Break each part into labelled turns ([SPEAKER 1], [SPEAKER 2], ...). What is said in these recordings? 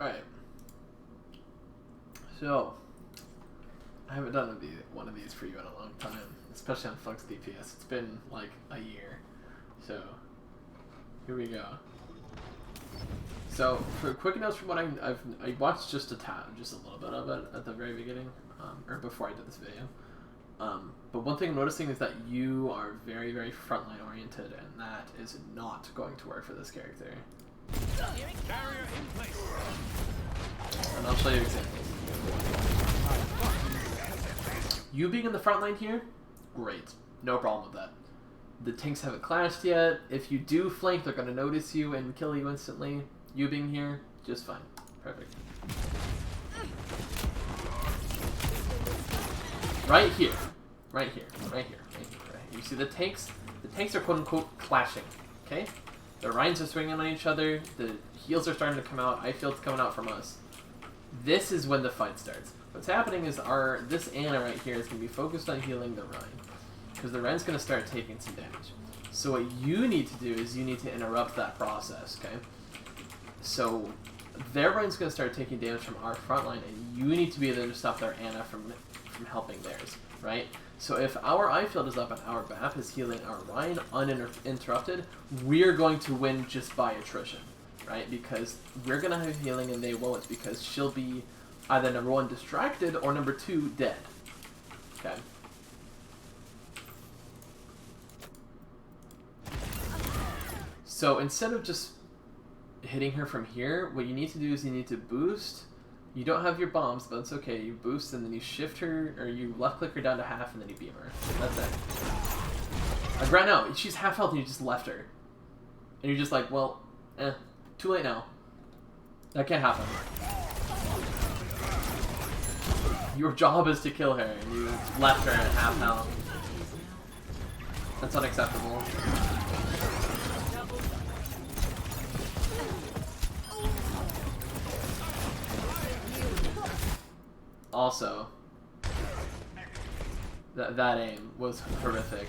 [SPEAKER 1] Alright. So, I haven't done one of these for you in a long time, especially on Flux DPS. It's been like a year. So, here we go. So, for quick notes from what I watched just a little bit of it at the very beginning, or before I did this video. But one thing I'm noticing is that you are very, very frontline oriented, and that is not going to work for this character.
[SPEAKER 2] Barrier in place.
[SPEAKER 1] And I'll show you examples. You being in the front line here, great. No problem with that. The tanks haven't clashed yet. If you do flank, they're going to notice you and kill you instantly. You being here, just fine. Perfect. Right here. Right here. Right here. Right here. Right here. You see the tanks? The tanks are quote-unquote clashing. Okay? The Rhines are swinging on each other. The heals are starting to come out. I feel it's coming out from us. This is when the fight starts. What's happening is this Ana right here is going to be focused on healing the Rhine. Because the Rhine's going to start taking some damage. So what you need to do is you need to interrupt that process, okay? So their Rhine's going to start taking damage from our front line, and you need to be able to stop their Ana from helping theirs, right? So if our I field is up and our BAP is healing our Rhine uninterrupted, we're going to win just by attrition, right? Because we're going to have healing and they won't, because she'll be either number one, distracted, or number two, dead. Okay. So instead of just hitting her from here, what you need to do is you need to boost. You don't have your bombs, but it's okay. You boost and then you shift her, or you left click her down to half and then you beam her. That's it. Like right now, she's half health and you just left her. And you're just like, well, too late now. That can't happen. Your job is to kill her and you left her at half health. That's unacceptable. Also, that aim was horrific.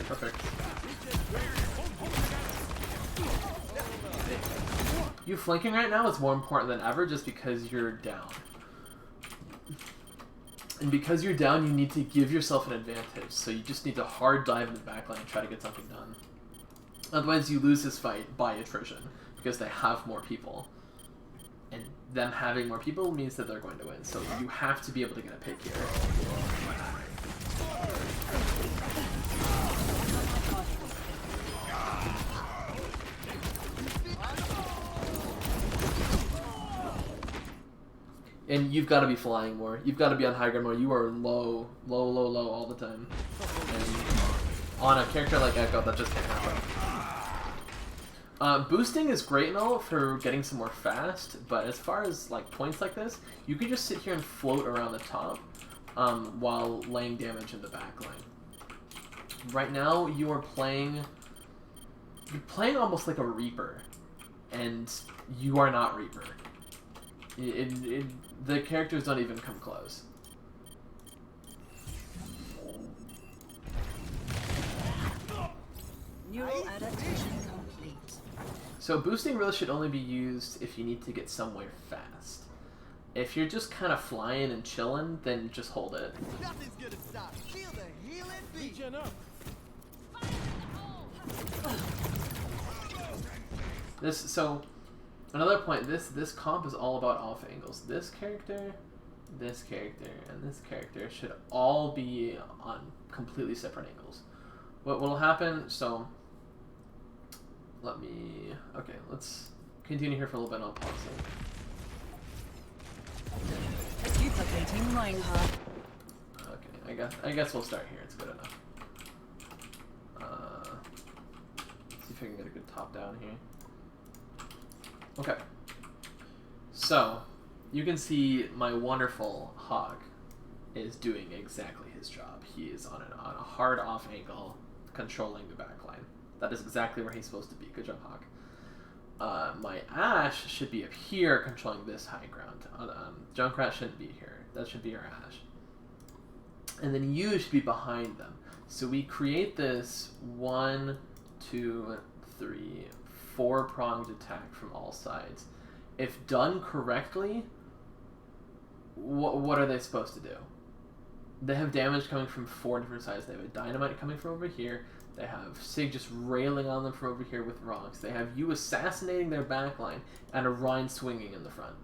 [SPEAKER 1] Perfect. You flanking right now is more important than ever just because you're down. And because you're down, you need to give yourself an advantage. So you just need to hard dive in the backline and try to get something done. Otherwise, you lose this fight by attrition because they have more people. And them having more people means that they're going to win. So you have to be able to get a pick here. And you've got to be flying more. You've got to be on high ground more. You are low all the time. And on a character like Echo, that just can't happen. Boosting is great and all for getting some more fast, but as far as like points like this, you can just sit here and float around the top while laying damage in the back line. Right now, you're playing almost like a Reaper, and you are not Reaper. The characters don't even come close.
[SPEAKER 3] Neural adaptation complete.
[SPEAKER 1] So boosting really should only be used if you need to get somewhere fast. If you're just kind of flying and chilling, then just hold it.
[SPEAKER 4] Nothing's gonna stop. Feel the healing beat.
[SPEAKER 2] Regen up.
[SPEAKER 1] Another point, this comp is all about off angles. This character, and this character should all be on completely separate angles. What will happen, so let's continue here for a little bit and I'll pause it.
[SPEAKER 3] Duplicating Reinhardt.
[SPEAKER 1] Okay, I guess we'll start here, it's good enough. See if I can get a good top down here. Okay, so you can see my wonderful Hog is doing exactly his job. He is on a hard off angle, controlling the backline. That is exactly where he's supposed to be. Good job, Hog. My Ash should be up here controlling this high ground. Junkrat shouldn't be here. That should be our Ash. And then you should be behind them. So we create this 1, 2, 3, 4-pronged attack from all sides. If done correctly, what are they supposed to do? They have damage coming from 4 different sides. They have a dynamite coming from over here. They have Sig just railing on them from over here with rocks. They have you assassinating their backline and a Rhine swinging in the front.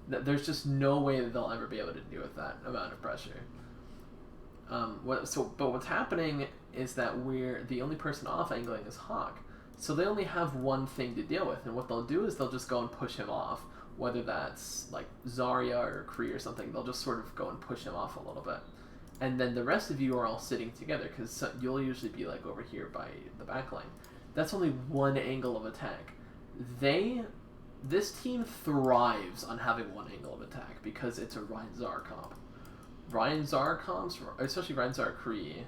[SPEAKER 1] There's just no way that they'll ever be able to deal with that amount of pressure. But what's happening is that the only person off angling is Hawk. So they only have one thing to deal with, and what they'll do is they'll just go and push him off. Whether that's like Zarya or Kree or something, they'll just sort of go and push him off a little bit. And then the rest of you are all sitting together, because you'll usually be like over here by the backline. That's only one angle of attack. This team thrives on having one angle of attack, because it's a Ryan-Zar comp. Ryan-Zar comps, especially Ryan-Zar Kree,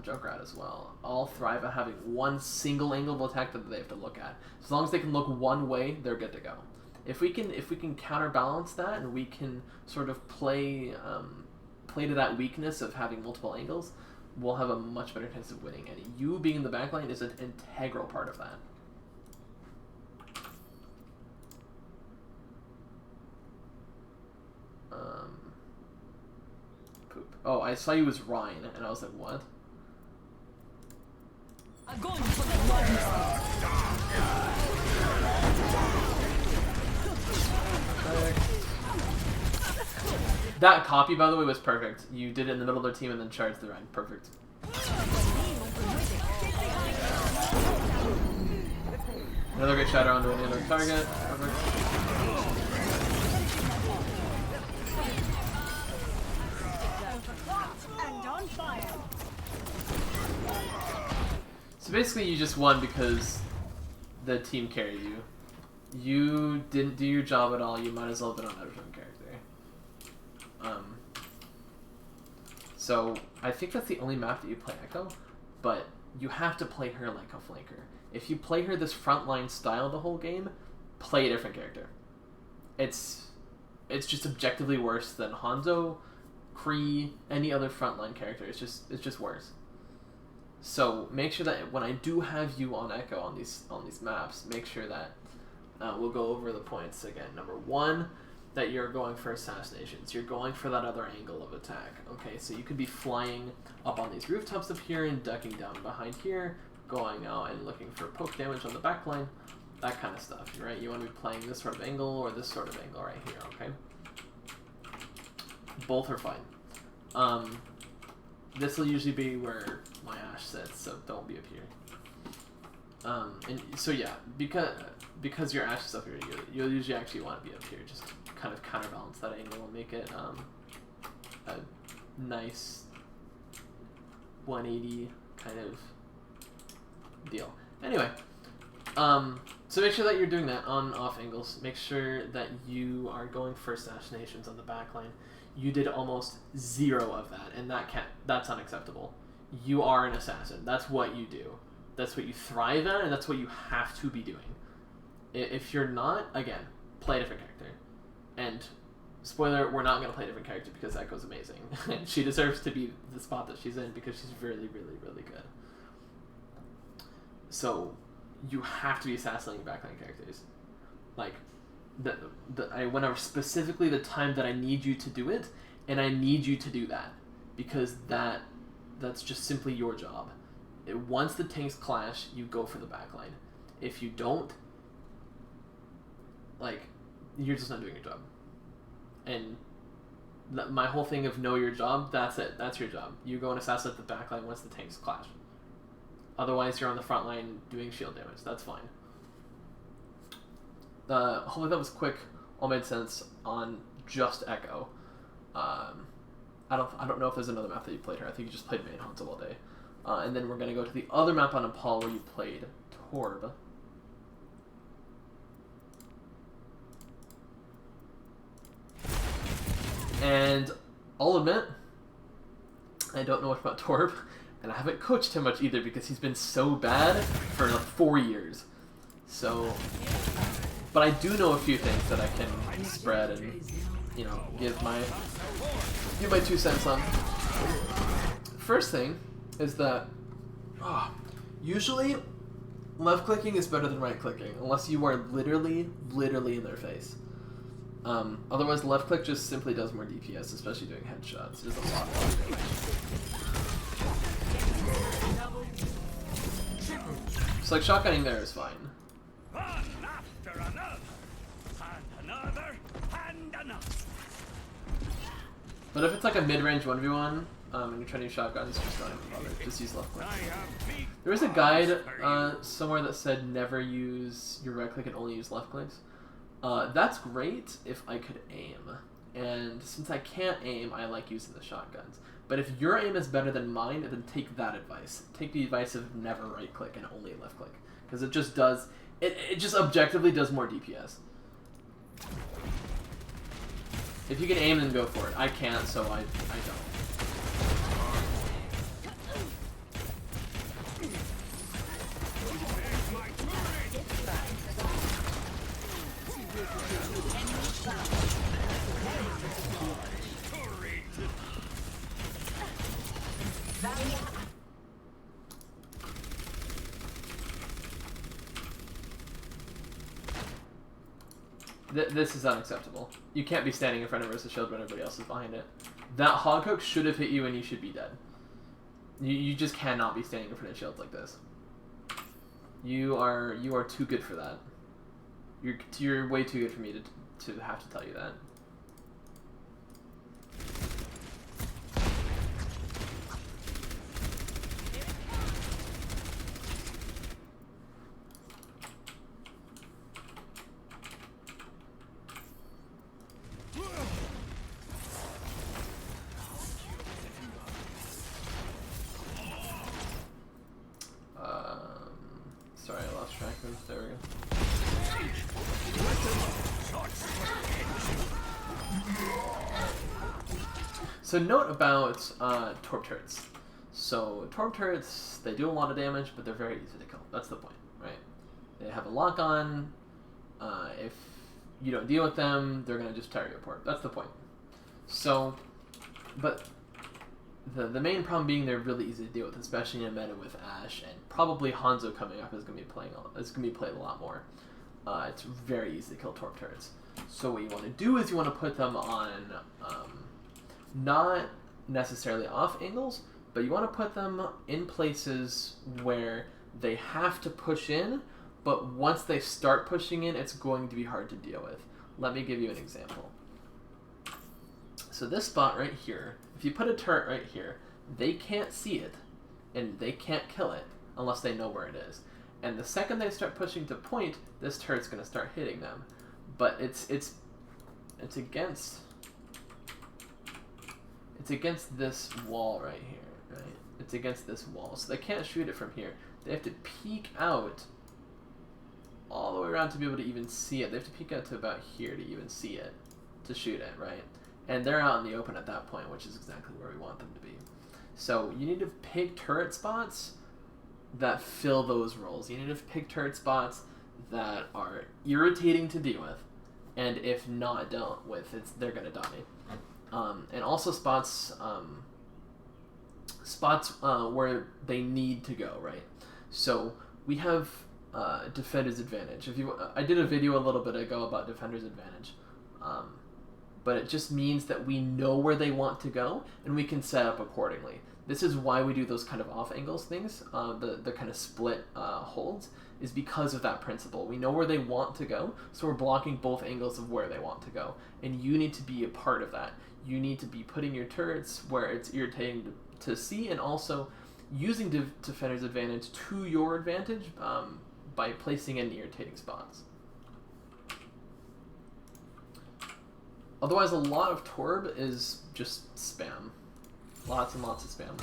[SPEAKER 1] Junkrat as well, all thrive on having one single angle of attack that they have to look at. As long as they can look one way, they're good to go. If we can counterbalance that, and we can sort of play to that weakness of having multiple angles, we'll have a much better chance of winning. And you being in the backline is an integral part of that. Poop. Oh, I saw you as Ryan, and I was like, what?
[SPEAKER 3] I'm going for the
[SPEAKER 1] That copy, by the way, was perfect. You did it in the middle of their team and then charged the Rhine. Perfect. Another great shatter onto another target. Perfect.
[SPEAKER 3] and on fire.
[SPEAKER 1] So basically you just won because the team carried you. You didn't do your job at all. You might as well have been on every character. So I think that's the only map that you play Echo, but you have to play her like a flanker. If you play her this frontline style the whole game, play a different character. It's just objectively worse than Hanzo, Kree, any other frontline character. It's just worse. So make sure that when I do have you on Echo on these maps, make sure that we'll go over the points again. Number 1, that you're going for assassinations. You're going for that other angle of attack. Okay, so you could be flying up on these rooftops up here and ducking down behind here, going out and looking for poke damage on the backline, that kind of stuff, right? You want to be playing this sort of angle or this sort of angle right here, okay? Both are fine. This will usually be where my Ash sits, so don't be up here. And so yeah, because your Ash is up here, you'll usually actually want to be up here, just kind of counterbalance that angle and make it a nice 180 kind of deal. Anyway, so make sure that you're doing that on off angles. Make sure that you are going for assassinations on the backline. You did almost 0 of that, and that's unacceptable. You are an assassin. That's what you do. That's what you thrive at, and that's what you have to be doing. If you're not, again, play a different character. And, spoiler, we're not going to play a different character because Echo's amazing. She deserves to be the spot that she's in because she's really, really, really good. So, you have to be assassinating backline characters. Like, I went over specifically the time that I need you to do it, and I need you to do that. Because that's just simply your job. Once the tanks clash, you go for the backline. If you don't, like, you're just not doing your job. And my whole thing of know your job, that's it. That's your job. You go and assassinate the backline once the tanks clash. Otherwise, you're on the front line doing shield damage. That's fine. Hopefully that was quick. All made sense on just Echo. I don't know if there's another map that you played her. I think you just played main Hanzo all day. And then we're going to go to the other map on Nepal where you played Torb. And I'll admit, I don't know much about Torb, and I haven't coached him much either because he's been so bad for like 4 years. So But I do know a few things that I can spread and, you know, give my 2 cents on. First thing is that usually left clicking is better than right clicking unless you are literally in their face. Otherwise, left click just simply does more DPS, especially doing headshots. There's a lot of damage. So like shotgunning there is fine.
[SPEAKER 2] One after another, and another, and another.
[SPEAKER 1] But if it's like a mid-range 1v1, and you're trying to use shotguns, just don't even bother. Just use left click.
[SPEAKER 2] I have big
[SPEAKER 1] There was a guide somewhere that said never use your right click and only use left clicks. That's great if I could aim. And since I can't aim, I like using the shotguns. But if your aim is better than mine, then take that advice. Take the advice of never right click and only left click. Because it just does, it just objectively does more DPS. If you can aim, then go for it. I can't, so I don't. This is unacceptable. You can't be standing in front of versus shield when everybody else is behind it. That hog hook should have hit you and you should be dead. You just cannot be standing in front of shields like this. You are too good for that. You're way too good for me to have to tell you that. Sorry, I lost track of. There we go. So note about torp turrets. So torp turrets, they do a lot of damage, but they're very easy to kill. That's the point, right? They have a lock on. If you don't deal with them, they're gonna just tear you apart. That's the point. So, but the main problem being they're really easy to deal with, especially in a meta with Ashe and probably Hanzo coming up is gonna be played a lot more. It's very easy to kill torp turrets. So what you want to do is you want to put them on not necessarily off angles, but you want to put them in places where they have to push in, but once they start pushing in, it's going to be hard to deal with. Let me give you an example. So this spot right here, if you put a turret right here, they can't see it, and they can't kill it unless they know where it is. And the second they start pushing to point, this turret's going to start hitting them. But it's against this wall right here, right? It's against this wall, so they can't shoot it from here. They have to peek out all the way around to be able to even see it. They have to peek out to about here to even see it, to shoot it, right? And they're out in the open at that point, which is exactly where we want them to be. So you need to pick turret spots that fill those roles. You need to pick turret spots that are irritating to deal with, and if not dealt with, they're gonna die. And also spots where they need to go, right? So we have defender's advantage. I did a video a little bit ago about defender's advantage, but it just means that we know where they want to go and we can set up accordingly. This is why we do those kind of off angles things, the kind of split holds, is because of that principle. We know where they want to go, so we're blocking both angles of where they want to go. And you need to be a part of that. You need to be putting your turrets where it's irritating to see, and also using defender's advantage to your advantage by placing in irritating spots. Otherwise, a lot of Torb is just spam. Lots and lots of spam.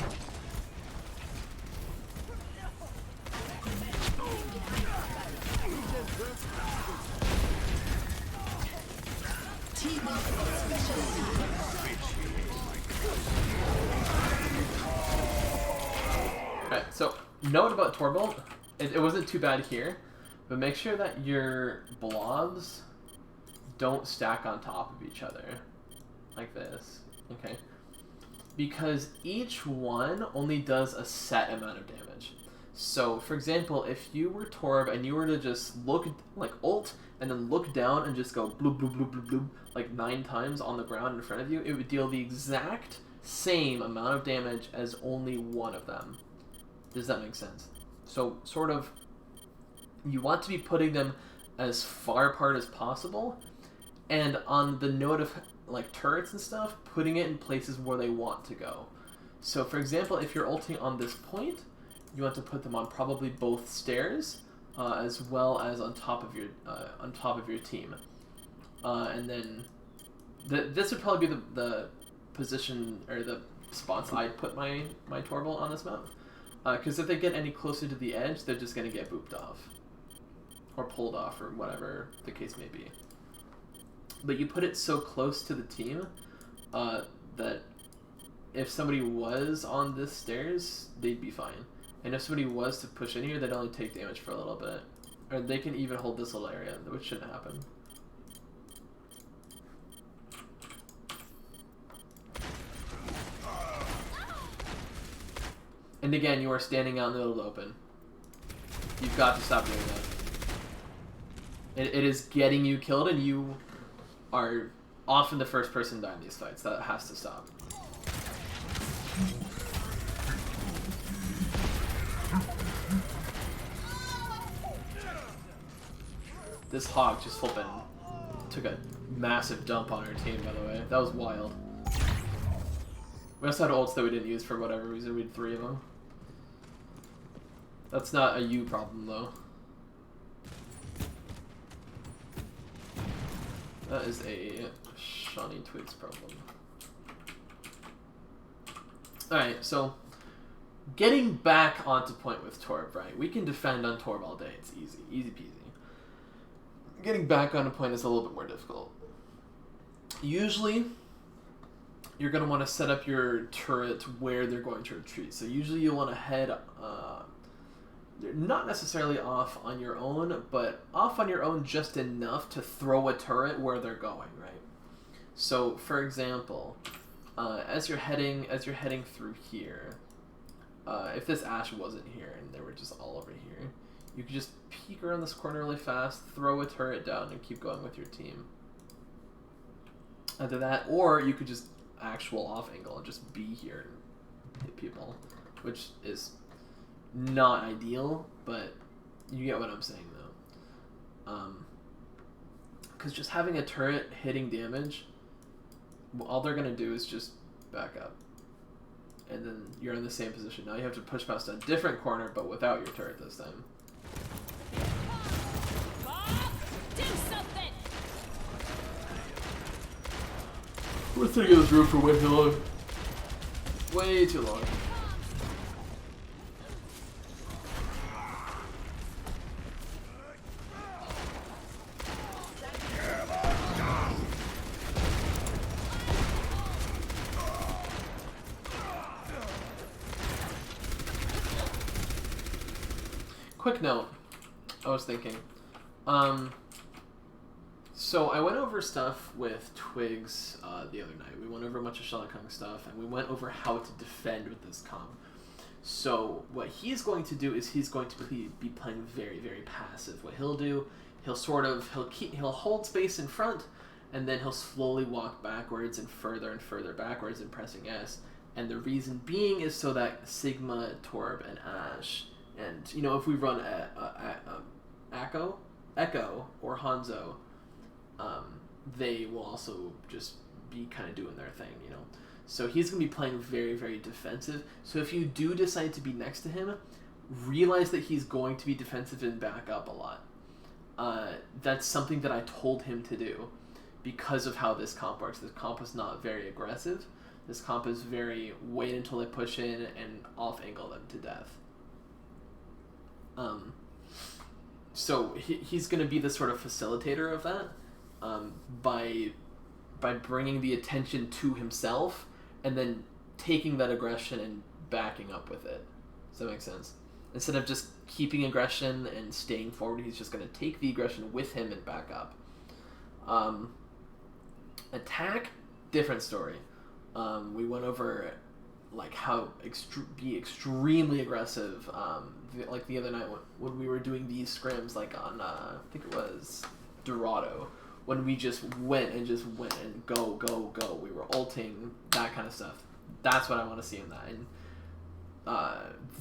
[SPEAKER 1] Alright, so note about Torbolt. It wasn't too bad here, But make sure that your blobs don't stack on top of each other. Like this. Okay? Because each one only does a set amount of damage. So, for example, if you were Torb and you were to just look, like ult, and then look down and just go bloop, bloop, bloop, bloop, bloop, like 9 times on the ground in front of you, it would deal the exact same amount of damage as only one of them. Does that make sense? So, sort of, you want to be putting them as far apart as possible, and on the note of, like, turrets and stuff, putting it in places where they want to go. So, for example, if you're ulting on this point, you want to put them on probably both stairs, as well as on top of your team, and then this would probably be the position or the spots I'd put my Torval on this map, because if they get any closer to the edge, they're just gonna get booped off, or pulled off, or whatever the case may be. But you put it so close to the team that if somebody was on this stairs, they'd be fine. And if somebody was to push in here, they'd only take damage for a little bit. Or they can even hold this little area, which shouldn't happen. And again, you are standing out in the middle of the open. You've got to stop doing that. It is getting you killed, and you are often the first person to die in these fights. That has to stop. This hog just flipping took a massive dump on our team, by the way. That was wild. We also had ults that we didn't use for whatever reason. We had 3 of them. That's not a you problem, though. That is a Shawnee Twigs problem. Alright, so getting back onto point with Torb, right? We can defend on Torb all day. It's easy. Easy peasy. Getting back on a point is a little bit more difficult. Usually, you're going to want to set up your turret where they're going to retreat. So usually you'll want to head, not necessarily off on your own, but off on your own just enough to throw a turret where they're going, right? So, for example, as you're heading through here, if this Ashe wasn't here and they were just all over here, you could just peek around this corner really fast, throw a turret down, and keep going with your team. Either that, or you could just actual off angle and just be here and hit people, which is not ideal, but you get what I'm saying though. Because just having a turret hitting damage, all they're gonna do is just back up, and then you're in the same position. Now you have to push past a different corner, but without your turret this time.
[SPEAKER 3] Do something.
[SPEAKER 1] We're sitting in this room for way too long. Way too long. Quick note, I was thinking. So I went over stuff with Twigs the other night. We went over a bunch of Shellacong stuff, and we went over how to defend with this comp. So what he's going to do is he's going to be playing very, very passive. What he'll do, he'll hold space in front, and then he'll slowly walk backwards and further backwards and pressing S. And the reason being is so that Sigma, Torb, and Ashe, and you know, if we run Echo or Hanzo, they will also just be kind of doing their thing, you know. So he's going to be playing very, very defensive. So if you do decide to be next to him, realize that he's going to be defensive and back up a lot. That's something that I told him to do because of how this comp works. This comp is not very aggressive. This comp is very wait until they push in and off-angle them to death. So he's going to be the sort of facilitator of that, by bringing the attention to himself and then taking that aggression and backing up with it. Does that make sense? Instead of just keeping aggression and staying forward, he's just going to take the aggression with him and back up. Attack, different story. We went over like how be extremely aggressive. Like the other night when we were doing these scrims, like on I think it was Dorado, when we just went and go. We were ulting, that kind of stuff. That's what I want to see in that. And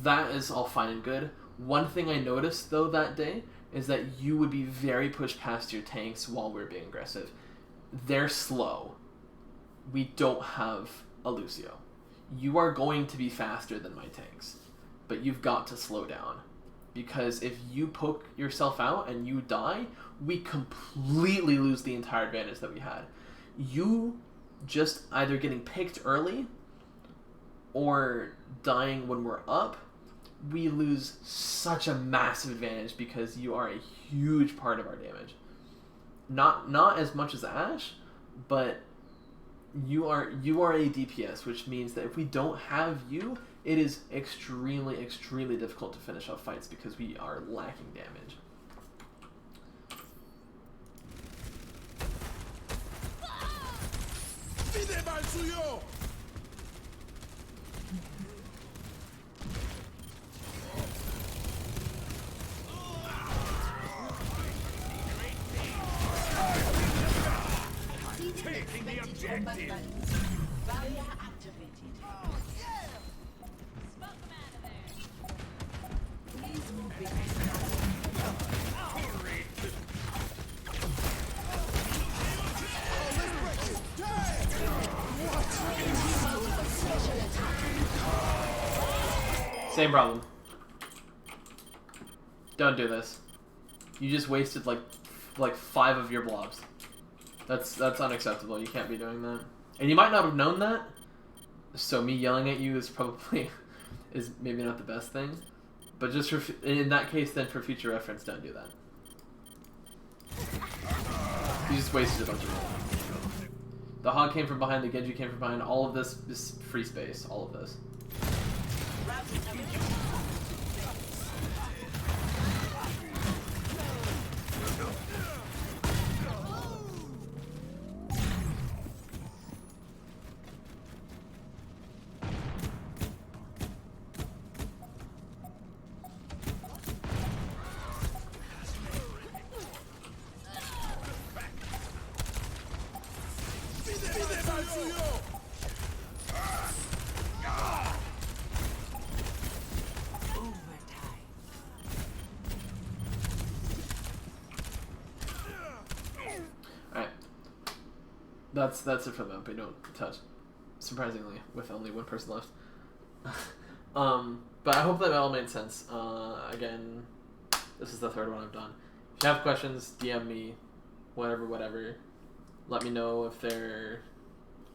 [SPEAKER 1] that is all fine and good. One thing I noticed though that day is that you would be very pushed past your tanks while we're being aggressive. They're slow. We don't have a Lucio. You are going to be faster than my tanks, but you've got to slow down, because if you poke yourself out and you die, we completely lose the entire advantage that we had. You just either getting picked early or dying when we're up, we lose such a massive advantage because you are a huge part of our damage. Not as much as Ashe, but you are a DPS, which means that if we don't have you, it is extremely difficult to finish off fights because we are lacking damage.
[SPEAKER 2] Taking the objective.
[SPEAKER 3] Barrier activated. Smoke them out of there. Please move
[SPEAKER 1] Same problem. Don't do this. You just wasted like 5 of your blobs. That's unacceptable. You can't be doing that. And you might not have known that, so me yelling at you is maybe not the best thing. But just in that case, then for future reference, don't do that. You just wasted a bunch of blobs. The Hog came from behind, the Genji came from behind. All of this is free space. All of this. That's it for them. They don't touch, surprisingly, with only one person left. But I hope that all made sense. Again, this is the 3rd one I've done. If you have questions, DM me, whatever. Let me know if there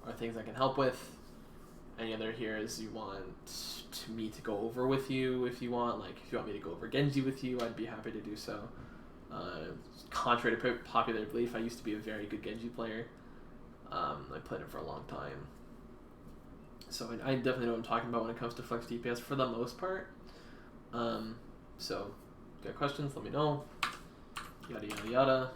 [SPEAKER 1] are things I can help with. Any other heroes you want me to go over with you, if you want. Like, if you want me to go over Genji with you, I'd be happy to do so. Contrary to popular belief, I used to be a very good Genji player. I played it for a long time. So I definitely know what I'm talking about when it comes to flex DPS for the most part. So, if you got questions, let me know. Yada yada yada.